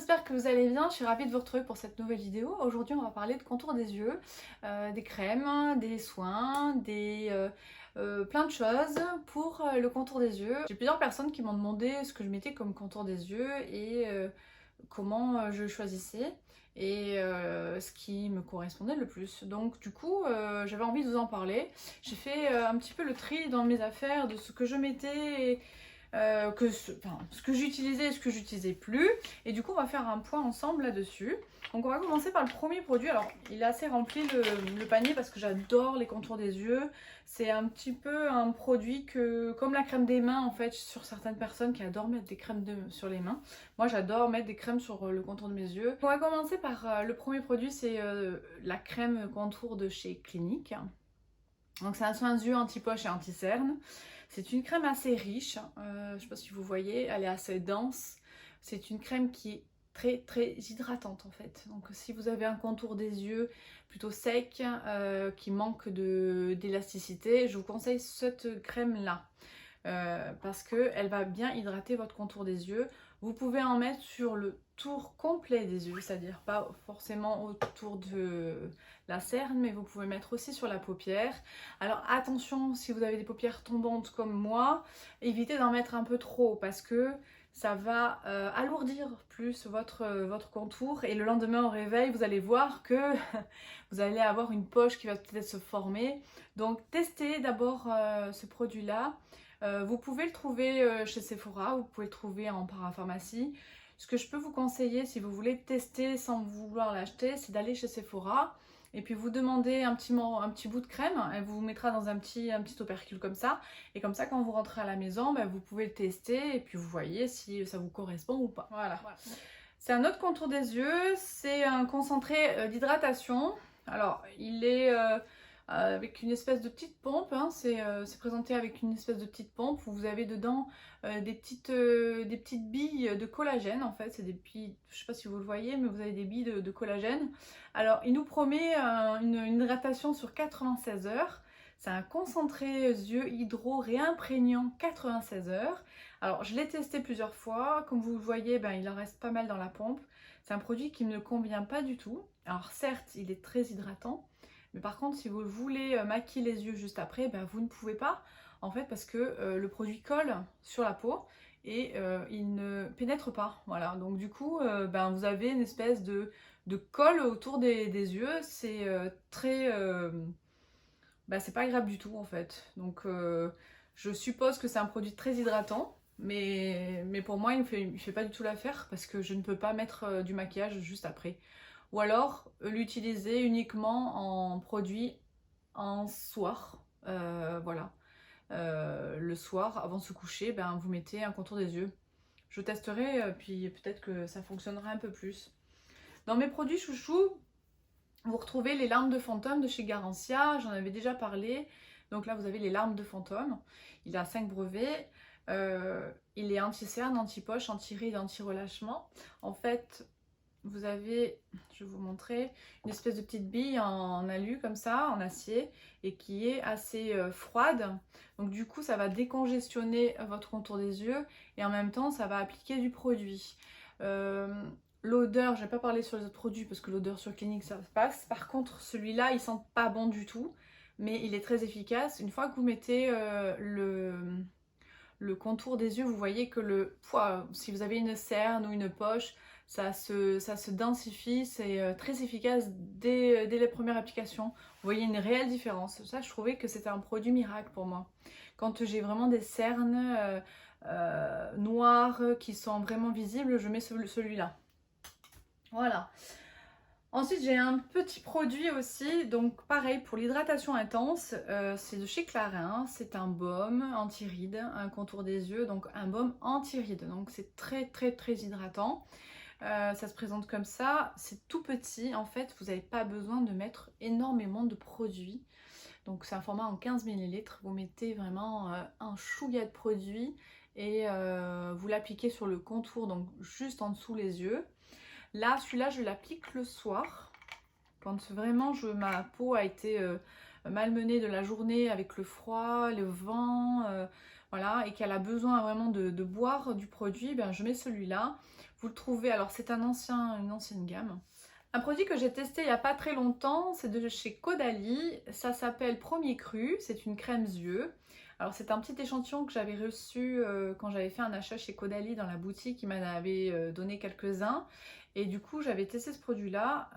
j'espère que vous allez bien, je suis ravie de vous retrouver pour cette nouvelle vidéo. Aujourd'hui on va parler de contour des yeux, des crèmes, des soins, plein de choses pour le contour des yeux. J'ai plusieurs personnes qui m'ont demandé ce que je mettais comme contour des yeux et comment je choisissais et ce qui me correspondait le plus. Donc du coup j'avais envie de vous en parler. J'ai fait un petit peu le tri dans mes affaires de ce que je mettais ce que j'utilisais et ce que j'utilisais plus. Et du coup, on va faire un point ensemble là-dessus. Donc, on va commencer par le premier produit. Alors, il est assez rempli le panier parce que j'adore les contours des yeux. C'est un petit peu un produit comme la crème des mains en fait, sur certaines personnes qui adorent mettre des crèmes sur les mains. Moi, j'adore mettre des crèmes sur le contour de mes yeux. On va commencer par le premier produit, c'est la crème contour de chez Clinique. Donc c'est un soin de yeux anti-poche et anti-cerne. C'est une crème assez riche, je ne sais pas si vous voyez, elle est assez dense. C'est une crème qui est très hydratante en fait. Donc si vous avez un contour des yeux plutôt sec, qui manque d'élasticité, je vous conseille cette crème là. Parce qu'elle va bien hydrater votre contour des yeux. Vous pouvez en mettre sur le tour complet des yeux, c'est-à-dire pas forcément autour de la cerne, mais vous pouvez mettre aussi sur la paupière. Alors attention, si vous avez des paupières tombantes comme moi, évitez d'en mettre un peu trop parce que ça va alourdir plus votre contour et le lendemain au réveil, vous allez voir que vous allez avoir une poche qui va peut-être se former. Donc testez d'abord ce produit-là. Vous pouvez le trouver chez Sephora, vous pouvez le trouver en parapharmacie. Ce que je peux vous conseiller si vous voulez tester sans vouloir l'acheter, c'est d'aller chez Sephora et puis vous demandez un petit bout de crème. Elle vous mettra dans un petit opercule comme ça. Et comme ça, quand vous rentrez à la maison, vous pouvez le tester et puis vous voyez si ça vous correspond ou pas. Voilà. C'est un autre contour des yeux, c'est un concentré d'hydratation. Alors, il est avec une espèce de petite pompe, hein. C'est présenté avec une espèce de petite pompe où vous avez dedans des petites billes de collagène en fait. C'est des billes, je ne sais pas si vous le voyez, mais vous avez des billes de collagène. Alors, il nous promet une hydratation sur 96 heures. C'est un concentré yeux hydro réimprégnant 96 heures. Alors, je l'ai testé plusieurs fois. Comme vous le voyez, il en reste pas mal dans la pompe. C'est un produit qui ne me convient pas du tout. Alors, certes, il est très hydratant. Mais par contre, si vous voulez maquiller les yeux juste après, vous ne pouvez pas. En fait, parce que le produit colle sur la peau et il ne pénètre pas. Voilà. Donc du coup, vous avez une espèce de colle autour des yeux. C'est c'est pas agréable du tout en fait. Donc je suppose que c'est un produit très hydratant. Mais pour moi, il fait pas du tout l'affaire parce que je ne peux pas mettre du maquillage juste après. Ou alors l'utiliser uniquement en produit en soir. Voilà. Le soir, avant de se coucher, vous mettez un contour des yeux. Je testerai, puis peut-être que ça fonctionnera un peu plus. Dans mes produits chouchous, vous retrouvez les larmes de fantôme de chez Garancia. J'en avais déjà parlé. Donc là, vous avez les larmes de fantôme. Il a 5 brevets. Il est anti-cerne, anti-poche, anti-rides, anti-relâchement. En fait, vous avez, je vais vous montrer, une espèce de petite bille en alu comme ça, en acier, et qui est assez froide. Donc du coup, ça va décongestionner votre contour des yeux et en même temps, ça va appliquer du produit. L'odeur, je vais pas parler sur les autres produits parce que l'odeur sur Clinique, ça passe. Par contre, celui-là, il sent pas bon du tout, mais il est très efficace. Une fois que vous mettez le contour des yeux, vous voyez que si vous avez une cerne ou une poche, ça se densifie, c'est très efficace dès les premières applications. Vous voyez une réelle différence. Ça, je trouvais que c'était un produit miracle pour moi. Quand j'ai vraiment des cernes noires qui sont vraiment visibles, je mets celui-là. Voilà. Ensuite, j'ai un petit produit aussi, donc pareil pour l'hydratation intense, c'est de chez Clarins, c'est un baume anti-rides, un contour des yeux, donc un baume anti-rides, donc c'est très hydratant. Ça se présente comme ça, c'est tout petit, en fait vous n'avez pas besoin de mettre énormément de produits. Donc c'est un format en 15 ml, vous mettez vraiment un chouïa de produit et vous l'appliquez sur le contour, donc juste en dessous les yeux. Là, celui-là, je l'applique le soir, quand vraiment ma peau a été malmenée de la journée avec le froid, le vent, voilà, et qu'elle a besoin vraiment de boire du produit, ben, je mets celui-là. Vous le trouvez, alors c'est une ancienne gamme. Un produit que j'ai testé il n'y a pas très longtemps, c'est de chez Caudalie. Ça s'appelle Premier Cru, c'est une crème yeux. Alors c'est un petit échantillon que j'avais reçu quand j'avais fait un achat chez Caudalie dans la boutique. Il m'en avait donné quelques-uns. Et du coup j'avais testé ce produit-là.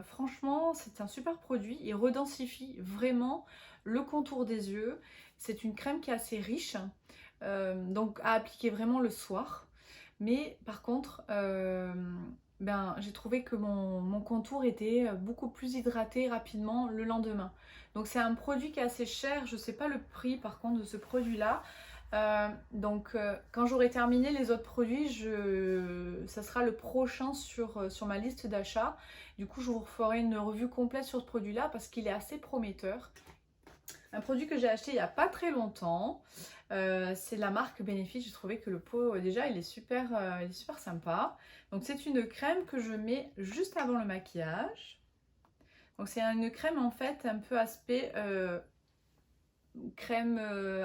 Franchement c'est un super produit. Il redensifie vraiment le contour des yeux. C'est une crème qui est assez riche, donc à appliquer vraiment le soir. Mais par contre, ben, j'ai trouvé que mon contour était beaucoup plus hydraté rapidement le lendemain. Donc c'est un produit qui est assez cher, je ne sais pas le prix par contre de ce produit-là. Quand j'aurai terminé les autres produits, ça sera le prochain sur ma liste d'achat. Du coup je vous ferai une revue complète sur ce produit-là parce qu'il est assez prometteur. Un produit que j'ai acheté il n'y a pas très longtemps, c'est la marque Benefit. J'ai trouvé que le pot déjà il est super sympa. Donc c'est une crème que je mets juste avant le maquillage. Donc c'est une crème en fait un peu aspect crème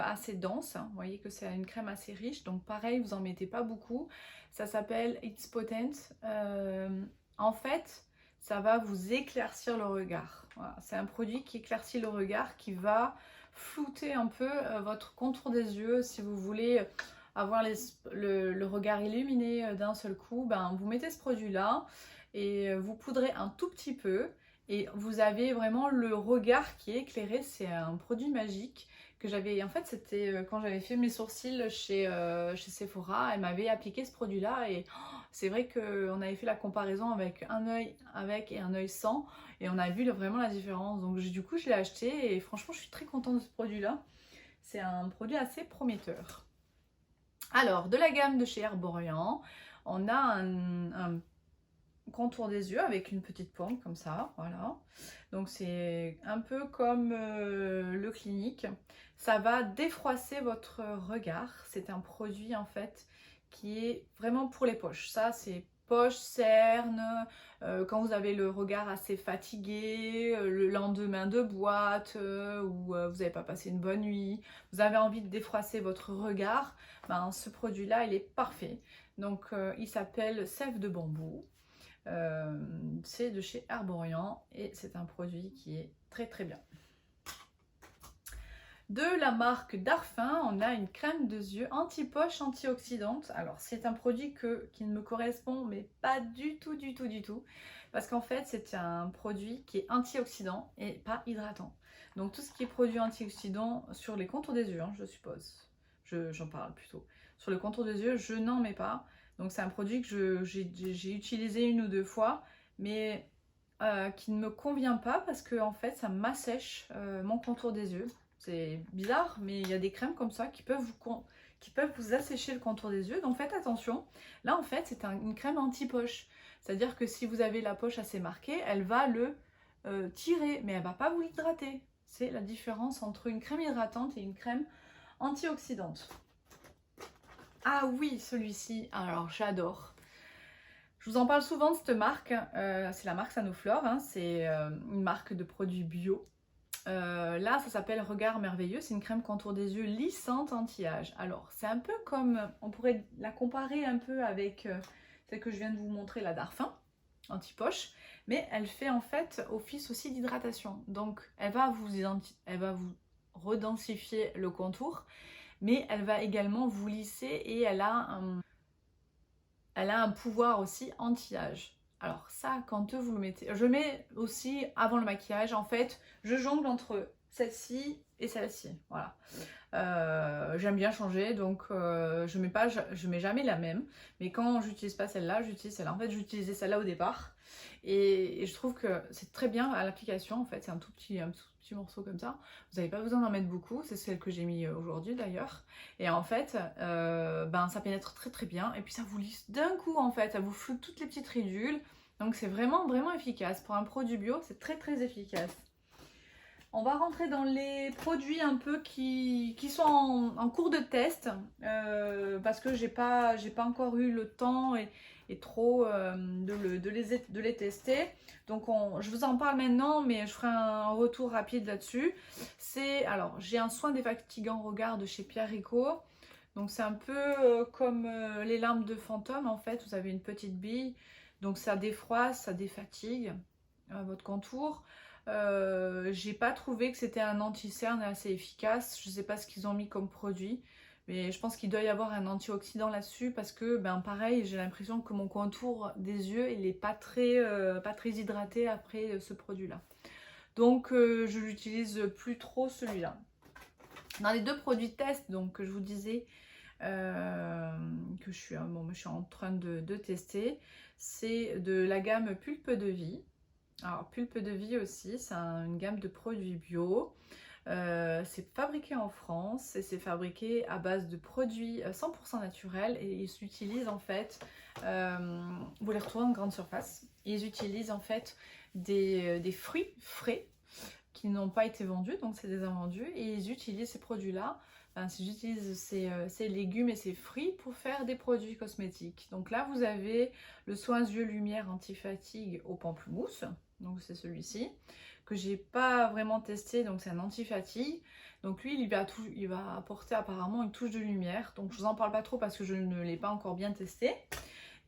assez dense. Vous voyez que c'est une crème assez riche. Donc pareil, vous en mettez pas beaucoup. Ça s'appelle It's Potent. En fait, ça va vous éclaircir le regard. Voilà. C'est un produit qui éclaircit le regard, qui va flouter un peu votre contour des yeux. Si vous voulez avoir le regard illuminé d'un seul coup, ben, vous mettez ce produit-là et vous poudrez un tout petit peu. Et vous avez vraiment le regard qui est éclairé. C'est un produit magique que j'avais... En fait, c'était quand j'avais fait mes sourcils chez Sephora. Elle m'avait appliqué ce produit-là. Et c'est vrai qu'on avait fait la comparaison avec un œil avec et un œil sans. Et on a vu vraiment la différence. Donc du coup, je l'ai acheté. Et franchement, je suis très contente de ce produit-là. C'est un produit assez prometteur. Alors, de la gamme de chez Herborian, on a un contour des yeux avec une petite pointe comme ça, voilà. Donc c'est un peu comme le Clinique. Ça va défroisser votre regard. C'est un produit en fait qui est vraiment pour les poches. Ça c'est poche, cerne, quand vous avez le regard assez fatigué, le lendemain de boîte, ou vous n'avez pas passé une bonne nuit, vous avez envie de défroisser votre regard, ben, ce produit-là il est parfait. Donc il s'appelle Sève de bambou. C'est de chez Herborian et c'est un produit qui est très très bien. De la marque Darphin, on a une crème de yeux anti-poche antioxydante. Alors c'est un produit qui ne me correspond mais pas du tout parce qu'en fait c'est un produit qui est antioxydant et pas hydratant. Donc tout ce qui est produit antioxydant sur les contours des yeux, hein, je suppose, j'en parle plutôt. Sur le contour des yeux, je n'en mets pas. Donc c'est un produit que j'ai utilisé une ou deux fois, mais qui ne me convient pas parce que en fait ça m'assèche mon contour des yeux. C'est bizarre, mais il y a des crèmes comme ça qui peuvent vous assécher le contour des yeux. Donc faites attention. Là en fait c'est une crème anti-poche. C'est-à-dire que si vous avez la poche assez marquée, elle va le tirer, mais elle ne va pas vous hydrater. C'est la différence entre une crème hydratante et une crème antioxydante. Ah oui, celui-ci, alors j'adore. Je vous en parle souvent de cette marque, c'est la marque Sanoflore, hein, c'est une marque de produits bio. Là, ça s'appelle Regard Merveilleux, c'est une crème contour des yeux lissante anti-âge. Alors, c'est un peu comme, on pourrait la comparer un peu avec celle que je viens de vous montrer, la Darphin, anti-poche, mais elle fait en fait office aussi d'hydratation. Donc, elle va vous redensifier le contour, mais elle va également vous lisser et elle a un pouvoir aussi anti-âge. Alors ça, quand vous le mettez, je mets aussi avant le maquillage, en fait, je jongle entre celle-ci et celle-ci, voilà. J'aime bien changer, donc je mets jamais la même, mais quand j'utilise pas celle-là, j'utilise celle-là. En fait, j'utilisais celle-là au départ, et je trouve que c'est très bien à l'application, en fait, c'est un tout petit morceau comme ça. Vous n'avez pas besoin d'en mettre beaucoup, c'est celle que j'ai mis aujourd'hui d'ailleurs. Et en fait, ben, ça pénètre très très bien. Et puis ça vous lisse d'un coup en fait, ça vous floute toutes les petites ridules. Donc c'est vraiment vraiment efficace. Pour un produit bio, c'est très très efficace. On va rentrer dans les produits un peu qui sont en cours de test parce que j'ai pas encore eu le temps et et trop de les tester. Donc je vous en parle maintenant, mais je ferai un retour rapide là-dessus. Alors j'ai un soin défatigant regard de chez Pierre Rico. Donc c'est un peu comme les larmes de fantôme en fait. Vous avez une petite bille, donc ça défroisse, ça défatigue votre contour. J'ai pas trouvé que c'était un anti-cerne assez efficace. Je sais pas ce qu'ils ont mis comme produit, mais je pense qu'il doit y avoir un antioxydant là-dessus parce que ben pareil, j'ai l'impression que mon contour des yeux il est pas très hydraté après ce produit-là. Donc je l'utilise plus trop celui-là. Dans les deux produits test donc que je vous disais que je suis en train de tester, c'est de la gamme Pulpe de Vie. Alors Pulpe de Vie aussi, c'est une gamme de produits bio. C'est fabriqué en France et c'est fabriqué à base de produits 100% naturels et ils utilisent en fait, vous les retrouvez en grande surface, ils utilisent en fait des fruits frais qui n'ont pas été vendus, donc c'est des invendus, et ils utilisent ces produits-là, ils utilisent ces légumes et ces fruits pour faire des produits cosmétiques. Donc là vous avez le soin yeux lumière anti-fatigue au pamplemousse, donc c'est celui-ci, que j'ai pas vraiment testé, donc c'est un anti-fatigue. Donc lui il va apporter apparemment une touche de lumière, donc je vous en parle pas trop parce que je ne l'ai pas encore bien testé.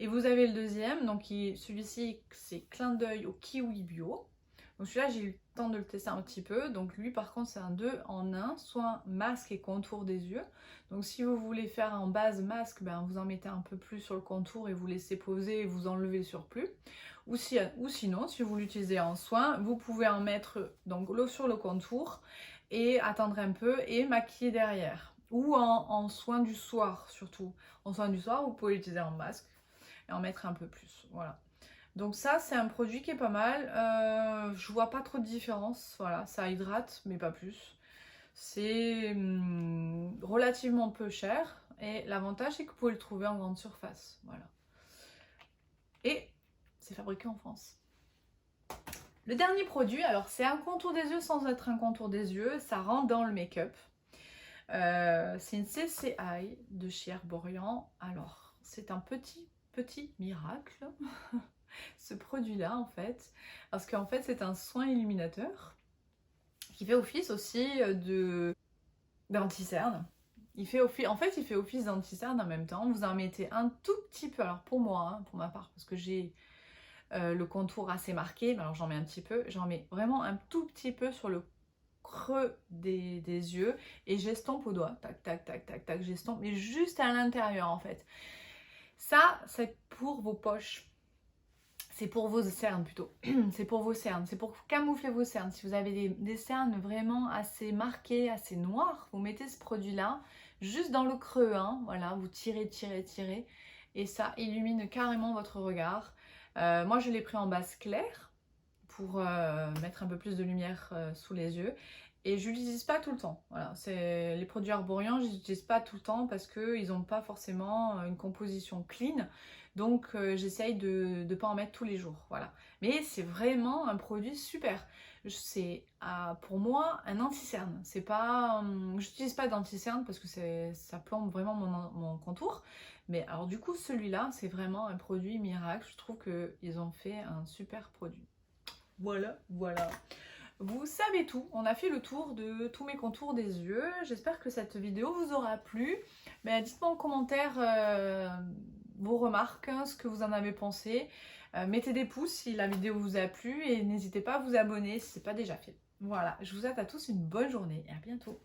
Et vous avez le deuxième, donc celui-ci c'est clin d'œil au kiwi bio. Donc celui-là j'ai eu le temps de le tester un petit peu, donc lui par contre c'est un 2 en 1, soin masque et contour des yeux. Donc si vous voulez faire en base masque, ben, vous en mettez un peu plus sur le contour et vous laissez poser et vous enlevez le surplus. Ou sinon, si vous l'utilisez en soin, vous pouvez en mettre donc l'eau sur le contour et attendre un peu et maquiller derrière. Ou en soin du soir surtout. En soin du soir, vous pouvez l'utiliser en masque et en mettre un peu plus. Voilà. Donc ça, c'est un produit qui est pas mal. Je vois pas trop de différence. Voilà, ça hydrate, mais pas plus. C'est relativement peu cher. Et l'avantage, c'est que vous pouvez le trouver en grande surface. Voilà. Et c'est fabriqué en France. Le dernier produit, alors c'est un contour des yeux sans être un contour des yeux. Ça rentre dans le make-up. C'est une CCI de chez Herborian. Alors, c'est un petit miracle. Ce produit-là en fait, parce qu'en fait c'est un soin illuminateur qui fait office aussi d'anti-cerne. En fait il fait office d'anti-cerne en même temps. Vous en mettez un tout petit peu, alors pour moi, pour ma part, parce que j'ai le contour assez marqué, mais alors j'en mets un petit peu, j'en mets vraiment un tout petit peu sur le creux des yeux et j'estompe au doigt, tac tac tac tac tac, j'estompe, mais juste à l'intérieur en fait. Ça c'est pour vos poches. C'est pour vos cernes plutôt, c'est pour vos cernes, c'est pour camoufler vos cernes. Si vous avez des cernes vraiment assez marquées, assez noires, vous mettez ce produit-là juste dans le creux, hein, voilà, vous tirez, et ça illumine carrément votre regard. Moi je l'ai pris en base claire pour mettre un peu plus de lumière sous les yeux. Et je l'utilise pas tout le temps. Voilà, c'est les produits Herborian, je les utilise pas tout le temps parce qu'ils n'ont pas forcément une composition clean. Donc j'essaye de ne pas en mettre tous les jours. Voilà. Mais c'est vraiment un produit super. C'est pour moi un anti-cerne. C'est pas, j'utilise pas d'anti-cerne parce que ça plombe vraiment mon contour. Mais alors du coup celui-là c'est vraiment un produit miracle. Je trouve qu'ils ont fait un super produit. Voilà, voilà. Vous savez tout, on a fait le tour de tous mes contours des yeux. J'espère que cette vidéo vous aura plu. Mais dites-moi en commentaire vos remarques, ce que vous en avez pensé. Mettez des pouces si la vidéo vous a plu et n'hésitez pas à vous abonner si ce n'est pas déjà fait. Voilà, je vous souhaite à tous une bonne journée et à bientôt.